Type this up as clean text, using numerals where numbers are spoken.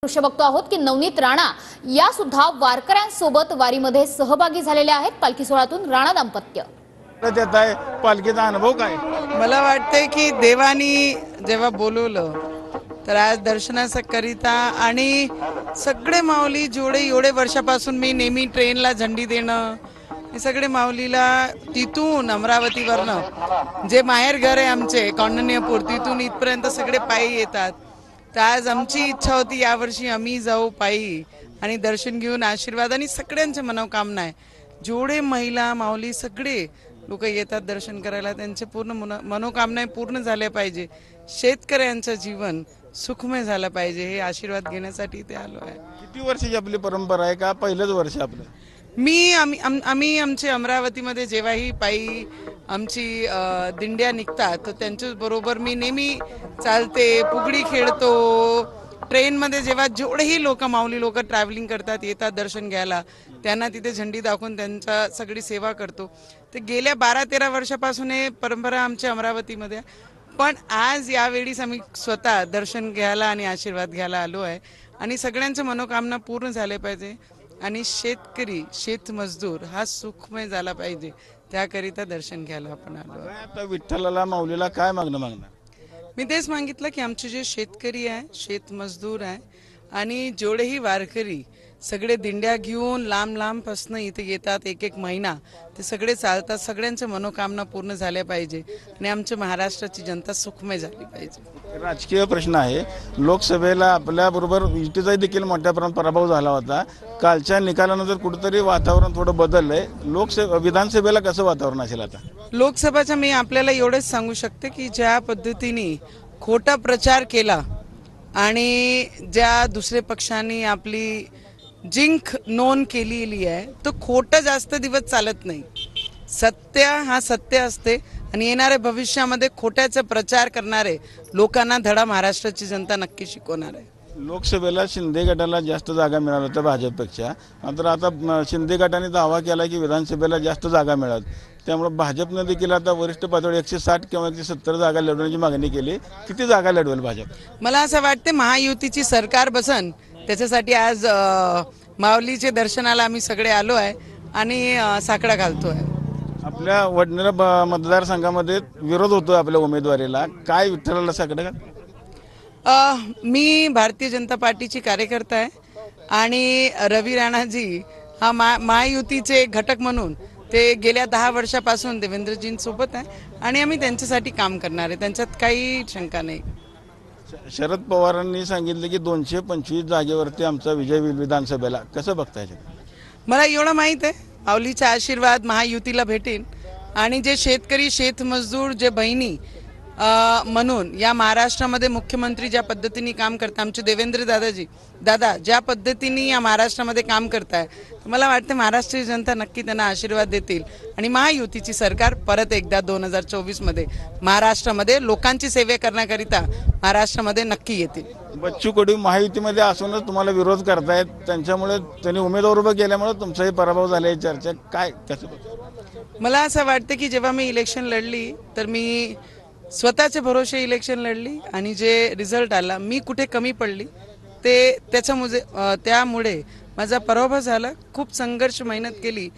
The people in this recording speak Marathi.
दृश्य बघतो आहोत की नवनीत राणा या सुद्धा वारकऱ्यांसोबत वारीमध्ये सहभागी झालेल्या आहेत। पालखी सोहळ्यातून राणा दाम्पत्य देत आहे पालखीचा अनुभव काय? मला वाटतंय की देवानी जेव्हा बोलवलं तर आज दर्शनाकरिता आणि सगळे माऊली जेवढे एवढे वर्षापासून मी नेहमी ट्रेनला झंडी देणं, हे सगळे माऊलीला तिथून अमरावतीवरनं जे माहेर घर आहे आमचे कौंडण्यपूर तिथून इथपर्यंत सगळे पायी येतात। तर आज आमची इच्छा होती यावर्षी आम्ही जाऊ पायी आणि दर्शन घेऊन आशीर्वाद आणि सगळ्यांच्या मनोकामना आहे। जेवढे महिला माऊली सगळे लोक येतात दर्शन करायला, त्यांचे पूर्ण मनोकामना पूर्ण झाल्या पाहिजे, शेतकऱ्यांचं जीवन सुखमय झालं पाहिजे, हे आशीर्वाद घेण्यासाठी ते आलो आहे। किती वर्षाची आपली परंपरा आहे का पहिलंच वर्ष आपलं? आम्ही आमचे अमरावतीमध्ये जेव्हाही पायी आमची दिंड्या निघतात तर त्यांच्या बरोबर मी नेहमी चालते, फुगडी खेळतो। ट्रेनमध्ये जेव्हा जेवढेही लोक माऊली लोक ट्रॅव्हलिंग करतात येतात दर्शन घ्यायला, त्यांना तिथे झंडी दाखवून त्यांचा सगळी सेवा करतो। ते गेल्या 12-13 वर्षापासून हे परंपरा आमच्या अमरावतीमध्ये, पण आज यावेळीच आम्ही स्वतः दर्शन घ्यायला आणि आशीर्वाद घ्यायला आलो आहे आणि सगळ्यांच्या मनोकामना पूर्ण झाले पाहिजे आणि शेतकरी शेतमजदूर हा सुखमय झाला पाहिजे, त्याकरिता दर्शन घ्यायला आपण आलो आहे। आता विठ्ठलाला माऊलीला काय मागणार? मी तेच मागितलं की आमचे जे शेतकरी आहे, शेतमजदूर आहे आणि जेवढेही वारकरी सगळे दिंड्या घेऊन लांब लांबपासून इथे येतात, एक एक महिना ते सगळे चालतात, सगळ्यांच्या मनोकामना पूर्ण झाल्या पाहिजे आणि आमच्या महाराष्ट्राची जनता सुखमय झाली पाहिजे। राजकीय प्रश्न आहे, लोकसभेला आपल्याबरोबर युतीचा देखील मोठ्या प्रमाणात पराभव झाला होता। कालच्या निकालानंतर कुठेतरी वातावरण थोडं बदललंय, विधानसभेला कसं वातावरण असेल आता? लोकसभाचा मी आपल्याला एवढंच सांगू शकते की ज्या पद्धतीने खोटा प्रचार केला आणि ज्या दुसऱ्या पक्षांनी आपली जिंक नोंद केलेली आहे, तो खोटं जास्त दिवस चालत नाही। सत्य हा सत्य असते आणि येणाऱ्या भविष्यामध्ये खोट्याचा प्रचार करणारे लोकांना धडा महाराष्ट्राची जनता नक्की शिकवणार आहे। लोकसभेला शिंदे गटाला जास्त जागा मिळाल्या होत्या भाजपपेक्षा, मात्र आता शिंदे गटाने दावा केला की विधानसभेला जास्त जागा मिळाल, त्यामुळे भाजपने देखील आता वरिष्ठ पातळीवर 160 किंवा 170 जागा लढवण्याची मागणी केली। किती जागा लढवेल भाजप? मला असं वाटतं महायुतीची सरकार बसन, त्याच्यासाठी आज माऊलीचे दर्शनाला आम्ही सगळे आलो आहे आणि साकडा घालतोय। आपल्या वडनेरा मतदारसंघामध्ये विरोध होतो आपल्या उमेदवारीला, काय विठ्ठलाला साकडं घाल? मी भारतीय जनता पार्टीची कार्यकर्ता आहे आणि रवी राणाजी हा महायुतीचे घटक म्हणून ते गेल्या 10 वर्षापासून देवेंद्रजींसोबत आहे आणि आम्ही त्यांच्यासाठी काम करणार आहे, त्यांच्यात काही शंका नाही। शरद पवारांनी सांगितले की 225 जागेवरती आमचा विजय होईल विधानसभेला, कसं बघताय? मला एवढं माहीत आहे माऊलीचा आशीर्वाद महायुतीला भेटेल आणि जे शेतकरी शेतमजदूर जे बहिणी म्हणून या महाराष्ट्रामध्ये मुख्यमंत्री ज्या पद्धतीने काम करतात, आमचे देवेंद्र दादा ज्या पद्धतीने या महाराष्ट्रामध्ये काम करताय, मला वाटतं महाराष्ट्रीय जनता नक्की त्यांना आशीर्वाद देतील आणि महायुतीची सरकार परत एकदा 2024 मध्ये महाराष्ट्रामध्ये लोकांची सेवा करण्याकरिता महाराष्ट्रामध्ये नक्की येतील। बच्चू कडू महायुतीमध्ये असूनच तुम्हाला विरोध करतायत, त्यांच्यामुळे त्यांनी उमेदवार उभं केल्यामुळे तुमचाही पराभव झाला, चर्चा काय कसं? मला असं वाटतं की जेव्हा मी इलेक्शन लढली तर मी स्वतःचे भरोसे इलेक्शन लढली आणि जे रिझल्ट आला, मी कुठे कमी पडली ते त्यामुळे माझा पराभव झाला। खूप संघर्ष मेहनत केली।